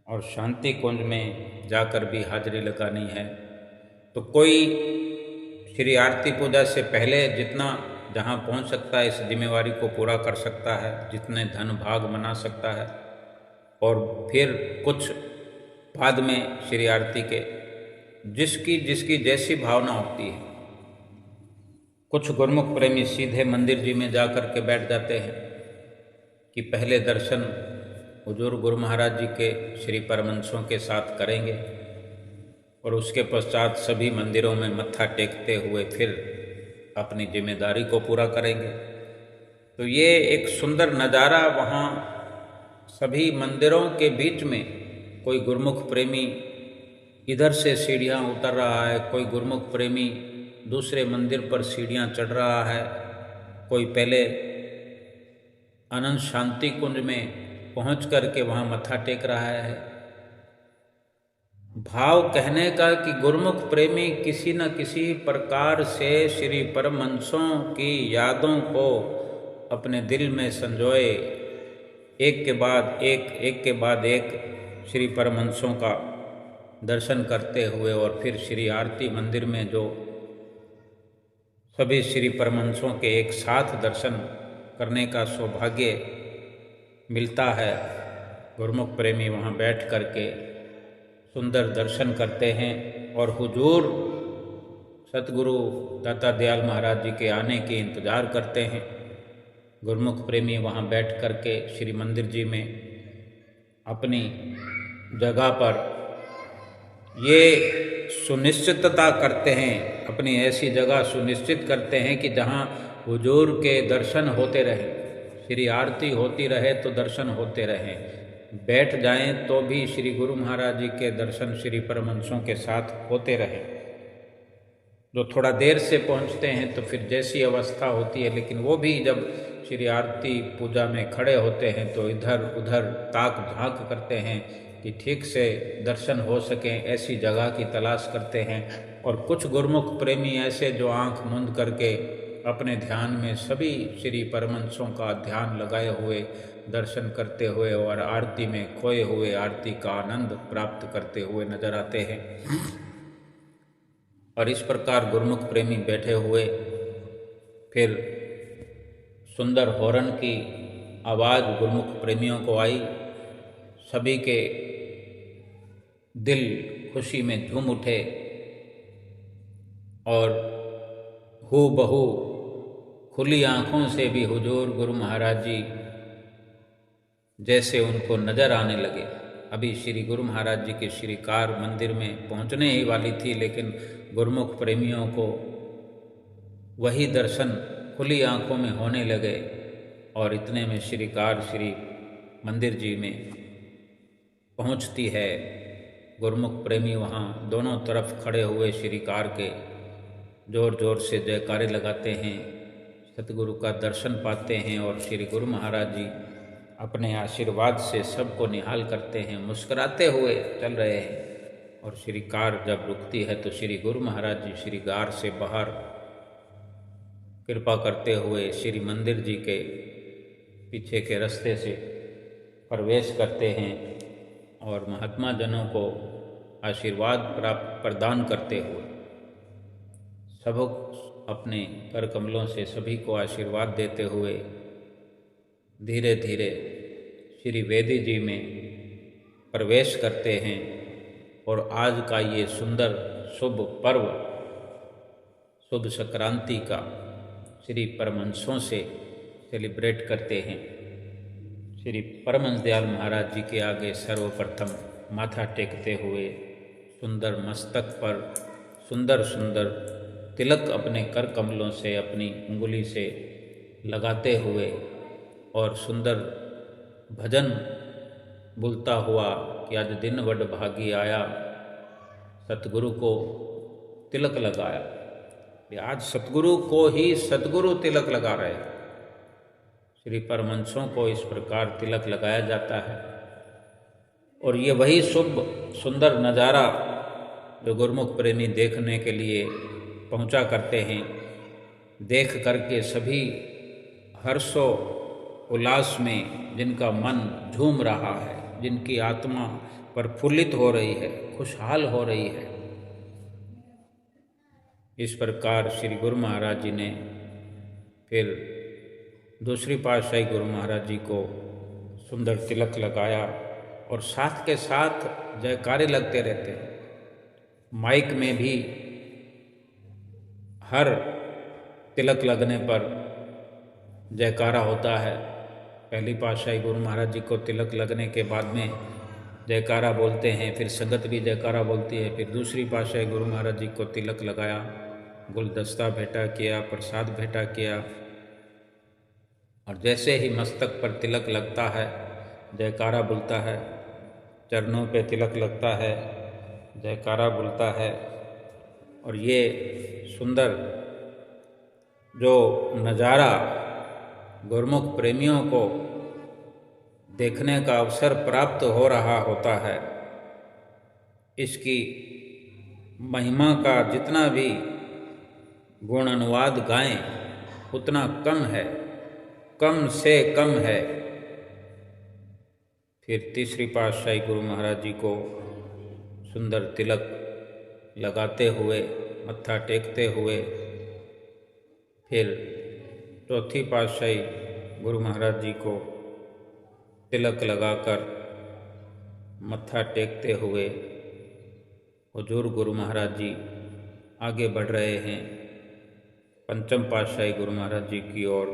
और शांति कुंज में जाकर भी हाजिरी लगानी है। तो कोई श्री आरती पूजा से पहले जितना जहाँ पहुँच सकता है इस जिम्मेवारी को पूरा कर सकता है, जितने धन भाग मना सकता है, और फिर कुछ बाद में श्री आरती के जिसकी जिसकी जैसी भावना होती है। कुछ गुरुमुख प्रेमी सीधे मंदिर जी में जाकर के बैठ जाते हैं कि पहले दर्शन हुजूर गुरु महाराज जी के श्री परमहंसों के साथ करेंगे और उसके पश्चात सभी मंदिरों में मत्था टेकते हुए फिर अपनी जिम्मेदारी को पूरा करेंगे। तो ये एक सुंदर नज़ारा, वहाँ सभी मंदिरों के बीच में कोई गुरुमुख प्रेमी इधर से सीढ़ियाँ उतर रहा है, कोई गुरुमुख प्रेमी दूसरे मंदिर पर सीढ़ियाँ चढ़ रहा है, कोई पहले अनंत शांति कुंज में पहुँच करके वहाँ मत्था टेक रहा है। भाव कहने का कि गुरुमुख प्रेमी किसी न किसी प्रकार से श्री परमहंसों की यादों को अपने दिल में संजोए, एक के बाद एक श्री परमहंसों का दर्शन करते हुए और फिर श्री आरती मंदिर में जो सभी श्री परमहंसों के एक साथ दर्शन करने का सौभाग्य मिलता है, गुरुमुख प्रेमी वहाँ बैठ करके सुंदर दर्शन करते हैं और हुजूर सतगुरु दाता दयाल महाराज जी के आने के इंतज़ार करते हैं। गुरुमुख प्रेमी वहाँ बैठ करके श्री मंदिर जी में अपनी जगह पर ये सुनिश्चितता करते हैं, अपनी ऐसी जगह सुनिश्चित करते हैं कि जहाँ हुजूर के दर्शन होते रहें, श्री आरती होती रहे तो दर्शन होते रहें, बैठ जाएं तो भी श्री गुरु महाराज जी के दर्शन श्री परमहंसों के साथ होते रहे। जो थोड़ा देर से पहुंचते हैं तो फिर जैसी अवस्था होती है, लेकिन वो भी जब श्री आरती पूजा में खड़े होते हैं तो इधर उधर ताक झांक करते हैं कि ठीक से दर्शन हो सकें, ऐसी जगह की तलाश करते हैं। और कुछ गुरुमुख प्रेमी ऐसे जो आंख मूंद करके अपने ध्यान में सभी श्री परमहंसों का ध्यान लगाए हुए दर्शन करते हुए और आरती में खोए हुए आरती का आनंद प्राप्त करते हुए नजर आते हैं। और इस प्रकार गुरुमुख प्रेमी बैठे हुए फिर सुंदर हॉर्न की आवाज़ गुरुमुख प्रेमियों को आई, सभी के दिल खुशी में झूम उठे और हूबहू खुली आँखों से भी हुजूर गुरु महाराज जी जैसे उनको नज़र आने लगे। अभी श्री गुरु महाराज जी की श्रीकार मंदिर में पहुंचने ही वाली थी, लेकिन गुरुमुख प्रेमियों को वही दर्शन खुली आँखों में होने लगे और इतने में श्रीकार श्री मंदिर जी में पहुंचती है। गुरमुख प्रेमी वहाँ दोनों तरफ खड़े हुए श्रीकार के जोर जोर से जयकारे लगाते हैं, सतगुरु का दर्शन पाते हैं और श्री गुरु महाराज जी अपने आशीर्वाद से सबको निहाल करते हैं, मुस्कुराते हुए चल रहे हैं। और श्री कार जब रुकती है तो श्री गुरु महाराज जी श्री गार से बाहर कृपा करते हुए श्री मंदिर जी के पीछे के रास्ते से प्रवेश करते हैं और महात्मा जनों को आशीर्वाद प्राप्त प्रदान करते हुए सब अपने कर कमलों से सभी को आशीर्वाद देते हुए धीरे धीरे श्री वेदी जी में प्रवेश करते हैं। और आज का ये सुंदर शुभ पर्व, शुभ संक्रांति का श्री परमहंसों से सेलिब्रेट करते हैं। श्री परमहंस दयाल महाराज जी के आगे सर्वप्रथम माथा टेकते हुए सुंदर मस्तक पर सुंदर सुंदर तिलक अपने कर कमलों से अपनी उंगली से लगाते हुए और सुंदर भजन बोलता हुआ कि आज दिन वड भागी आया, सतगुरु को तिलक लगाया। आज सतगुरु को ही सतगुरु तिलक लगा रहे हैं। श्री परमहंसों को इस प्रकार तिलक लगाया जाता है। और ये वही शुभ सुंदर नज़ारा जो गुरमुख प्रेमी देखने के लिए पहुंचा करते हैं, देख करके सभी हर्षो उल्लास में जिनका मन झूम रहा है, जिनकी आत्मा प्रफुल्लित हो रही है, खुशहाल हो रही है। इस प्रकार श्री गुरु महाराज जी ने फिर दूसरी पातशाही गुरु महाराज जी को सुंदर तिलक लगाया और साथ के साथ जयकारे लगते रहते हैं। माइक में भी हर तिलक लगने पर जयकारा होता है। पहली पातशाही गुरु महाराज जी को तिलक लगने के बाद में जयकारा बोलते हैं, फिर संगत भी जयकारा बोलती है। फिर दूसरी पातशाही गुरु महाराज जी को तिलक लगाया, गुलदस्ता भेंटा किया, प्रसाद भेंटा किया। और जैसे ही मस्तक पर तिलक लगता है जयकारा बोलता है, चरणों पे तिलक लगता है जयकारा बोलता है। और ये सुंदर जो नज़ारा गुरमुख प्रेमियों को देखने का अवसर प्राप्त हो रहा होता है, इसकी महिमा का जितना भी गुण अनुवाद गाएं उतना कम है, कम से कम है। फिर तीसरी पातशाही गुरु महाराज जी को सुंदर तिलक लगाते हुए, मत्था टेकते हुए, फिर चौथी पातशाही गुरु महाराज जी को तिलक लगाकर मत्था टेकते हुए हुजूर गुरु महाराज जी आगे बढ़ रहे हैं पंचम पातशाही गुरु महाराज जी की ओर।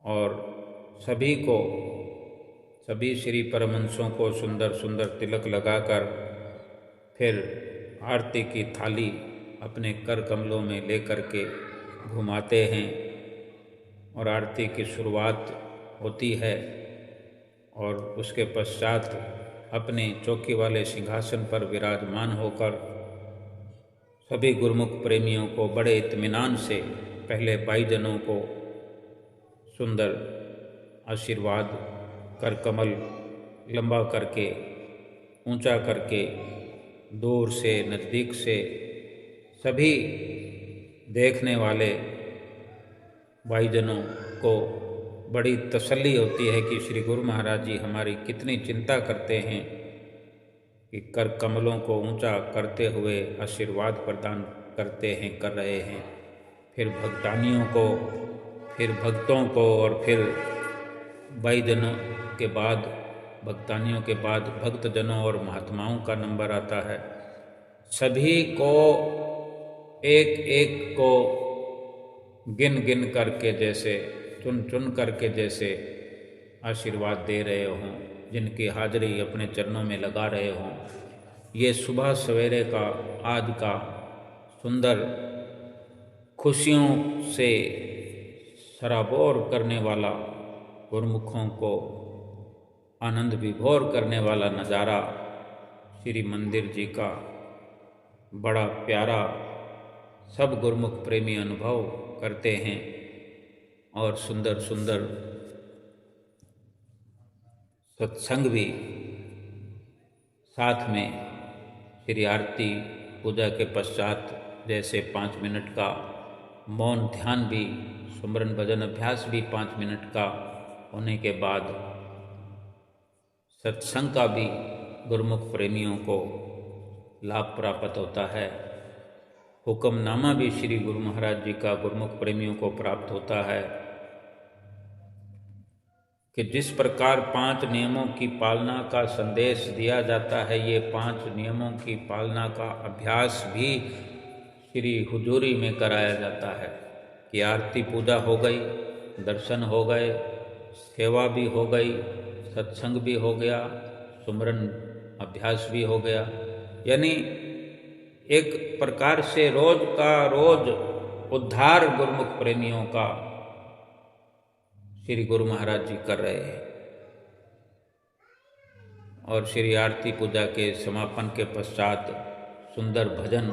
और सभी को, सभी श्री परमहंसों को सुंदर सुंदर तिलक लगाकर फिर आरती की थाली अपने कर कमलों में लेकर के घुमाते हैं और आरती की शुरुआत होती है। और उसके पश्चात अपने चौकी वाले सिंहासन पर विराजमान होकर सभी गुरमुख प्रेमियों को बड़े इत्मीनान से पहले भाईजनों को सुंदर आशीर्वाद कर कमल लंबा करके, ऊंचा करके, दूर से नज़दीक से सभी देखने वाले भाईजनों को बड़ी तसल्ली होती है कि श्री गुरु महाराज जी हमारी कितनी चिंता करते हैं कि कर कमलों को ऊंचा करते हुए आशीर्वाद प्रदान करते हैं, कर रहे हैं। फिर भक्तानियों को, फिर भक्तों को, और फिर भाईजनों के बाद, भक्तानियों के बाद भक्तजनों और महात्माओं का नंबर आता है। सभी को एक एक को गिन गिन करके, जैसे चुन चुन करके जैसे आशीर्वाद दे रहे हों, जिनकी हाजिरी अपने चरणों में लगा रहे हों। ये सुबह सवेरे का आज का सुंदर खुशियों से सराबोर करने वाला गुरमुखों को आनंद विभोर करने वाला नज़ारा श्री मंदिर जी का बड़ा प्यारा सब गुरुमुख प्रेमी अनुभव करते हैं और सुंदर सुंदर सत्संग भी साथ में श्री आरती पूजा के पश्चात जैसे 5 मिनट का मौन ध्यान भी, सुमरन भजन अभ्यास भी 5 मिनट का होने के बाद सत्संग का भी गुरुमुख प्रेमियों को लाभ प्राप्त होता है। हुक्मनामा भी श्री गुरु महाराज जी का गुरुमुख प्रेमियों को प्राप्त होता है कि जिस प्रकार 5 नियमों की पालना का संदेश दिया जाता है, ये 5 नियमों की पालना का अभ्यास भी श्री हुजूरी में कराया जाता है कि आरती पूजा हो गई, दर्शन हो गए, सेवा भी हो गई, सत्संग भी हो गया, सुमरन अभ्यास भी हो गया। यानी एक प्रकार से रोज का रोज उद्धार गुरुमुख प्रेमियों का श्री गुरु महाराज जी कर रहे हैं। और श्री आरती पूजा के समापन के पश्चात सुंदर भजन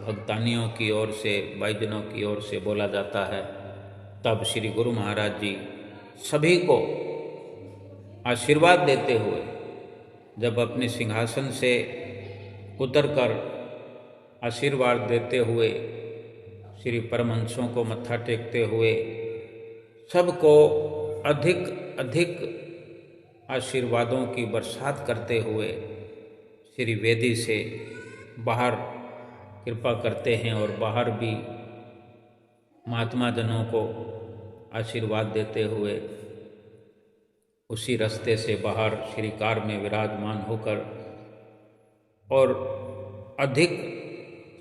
भक्तानियों की ओर से, भाईजनों की ओर से बोला जाता है। तब श्री गुरु महाराज जी सभी को आशीर्वाद देते हुए जब अपने सिंहासन से उतरकर आशीर्वाद देते हुए श्री परमहंसों को मत्था टेकते हुए सबको अधिक अधिक आशीर्वादों की बरसात करते हुए श्री वेदी से बाहर कृपा करते हैं और बाहर भी महात्मा जनों को आशीर्वाद देते हुए उसी रास्ते से बाहर श्री कार में विराजमान होकर और अधिक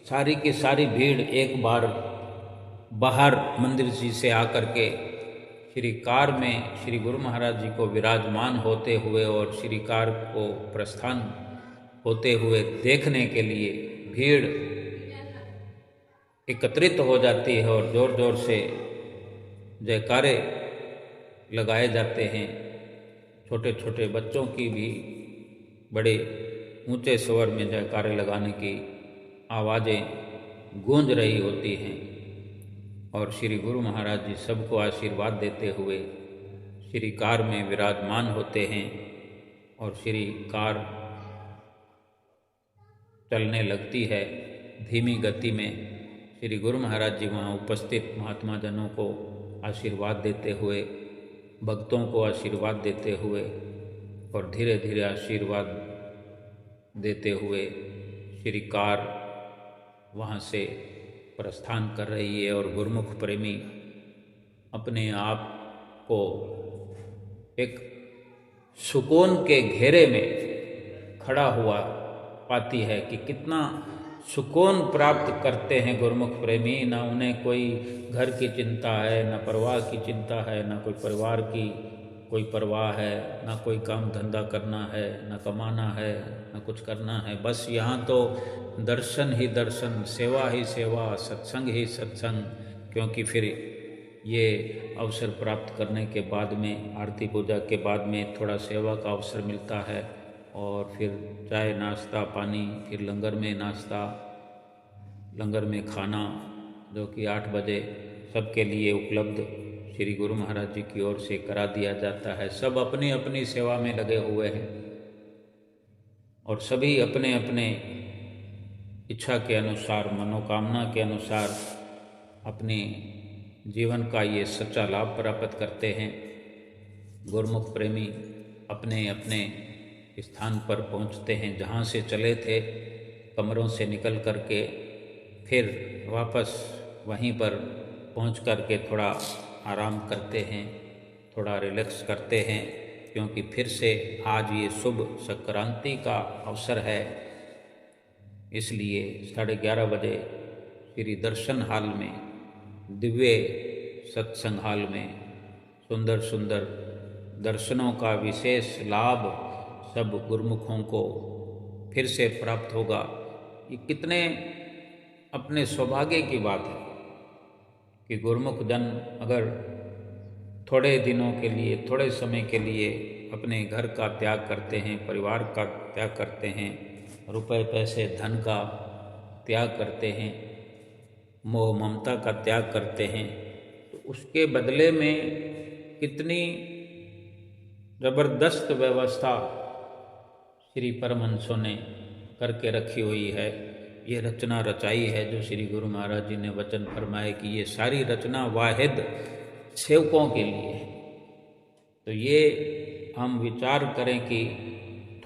सारी की सारी भीड़ एक बार बाहर मंदिर जी से आकर के श्री कार में श्री गुरु महाराज जी को विराजमान होते हुए और श्री कार को प्रस्थान होते हुए देखने के लिए भीड़ एकत्रित हो जाती है और जोर जोर से जयकारे लगाए जाते हैं। छोटे छोटे बच्चों की भी बड़े ऊंचे स्वर में जयकारे लगाने की आवाज़ें गूंज रही होती हैं और श्री गुरु महाराज जी सबको आशीर्वाद देते हुए श्री कार में विराजमान होते हैं और श्री कार चलने लगती है धीमी गति में। श्री गुरु महाराज जी वहाँ उपस्थित महात्मा जनों को आशीर्वाद देते हुए, भक्तों को आशीर्वाद देते हुए और धीरे धीरे आशीर्वाद देते हुए श्री कार वहाँ से प्रस्थान कर रही है और गुरुमुख प्रेमी अपने आप को एक सुकून के घेरे में खड़ा हुआ पाती है कि कितना सुकून प्राप्त करते हैं गुरुमुख प्रेमी। ना उन्हें कोई घर की चिंता है, ना परिवार की चिंता है, ना कोई परिवार की कोई परवाह है, ना कोई काम धंधा करना है, ना कमाना है, ना कुछ करना है। बस यहाँ तो दर्शन ही दर्शन, सेवा ही सेवा, सत्संग ही सत्संग। क्योंकि फिर ये अवसर प्राप्त करने के बाद में, आरती पूजा के बाद में थोड़ा सेवा का अवसर मिलता है और फिर चाय नाश्ता पानी, फिर लंगर में नाश्ता, लंगर में खाना, जो कि 8 बजे सबके लिए उपलब्ध श्री गुरु महाराज जी की ओर से करा दिया जाता है। सब अपनी अपनी सेवा में लगे हुए हैं और सभी अपने अपने इच्छा के अनुसार, मनोकामना के अनुसार अपने जीवन का ये सच्चा लाभ प्राप्त करते हैं। गुरुमुख प्रेमी अपने अपने स्थान पर पहुंचते हैं जहां से चले थे, कमरों से निकल करके फिर वापस वहीं पर पहुंच करके थोड़ा आराम करते हैं, थोड़ा रिलैक्स करते हैं, क्योंकि फिर से आज ये शुभ संक्रांति का अवसर है। इसलिए 11:30 बजे श्री दर्शन हाल में, दिव्य सत्संग हाल में सुंदर सुंदर दर्शनों का विशेष लाभ सब गुरुमुखों को फिर से प्राप्त होगा। ये कितने अपने सौभाग्य की बात है कि गुरुमुख जन अगर थोड़े दिनों के लिए, थोड़े समय के लिए अपने घर का त्याग करते हैं, परिवार का त्याग करते हैं, रुपए पैसे धन का त्याग करते हैं, मोह ममता का त्याग करते हैं, तो उसके बदले में कितनी ज़बरदस्त व्यवस्था श्री परमहंसों ने करके रखी हुई है। ये रचना रचाई है जो श्री गुरु महाराज जी ने वचन फरमाए कि ये सारी रचना वाहिद सेवकों के लिए है। तो ये हम विचार करें कि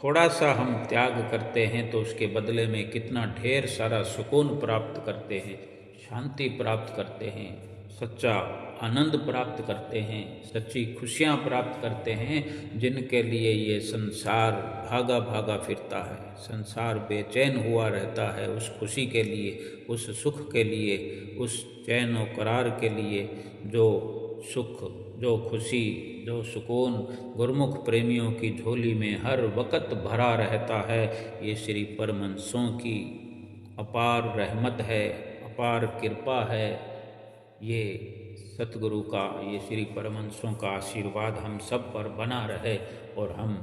थोड़ा सा हम त्याग करते हैं तो उसके बदले में कितना ढेर सारा सुकून प्राप्त करते हैं, शांति प्राप्त करते हैं, सच्चा आनंद प्राप्त करते हैं, सच्ची खुशियाँ प्राप्त करते हैं, जिनके लिए ये संसार भागा भागा फिरता है, संसार बेचैन हुआ रहता है उस खुशी के लिए, उस सुख के लिए, उस चैन और करार के लिए। जो सुख, जो खुशी, जो सुकून गुरुमुख प्रेमियों की झोली में हर वक़्त भरा रहता है, ये श्री परमहंसों की अपार रहमत है, अपार कृपा है। ये सतगुरु का, ये श्री परमहंसों का आशीर्वाद हम सब पर बना रहे और हम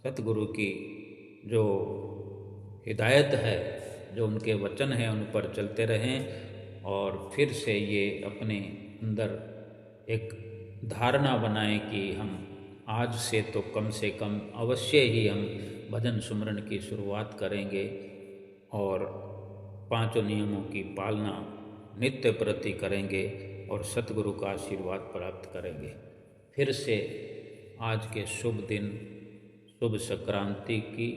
सतगुरु की जो हिदायत है, जो उनके वचन हैं, उन पर चलते रहें और फिर से ये अपने अंदर एक धारणा बनाएं कि हम आज से तो कम से कम अवश्य ही हम भजन सुमरन की शुरुआत करेंगे और पांचों नियमों की पालना नित्य प्रति करेंगे और सतगुरु का आशीर्वाद प्राप्त करेंगे। फिर से आज के शुभ दिन, शुभ संक्रांति की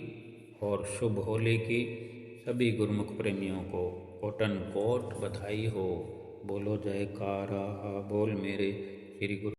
और शुभ होली की सभी गुरुमुख प्रेमियों को कोटन कोट बधाई हो। बोलो जयकारा बोल मेरे श्री गुरु।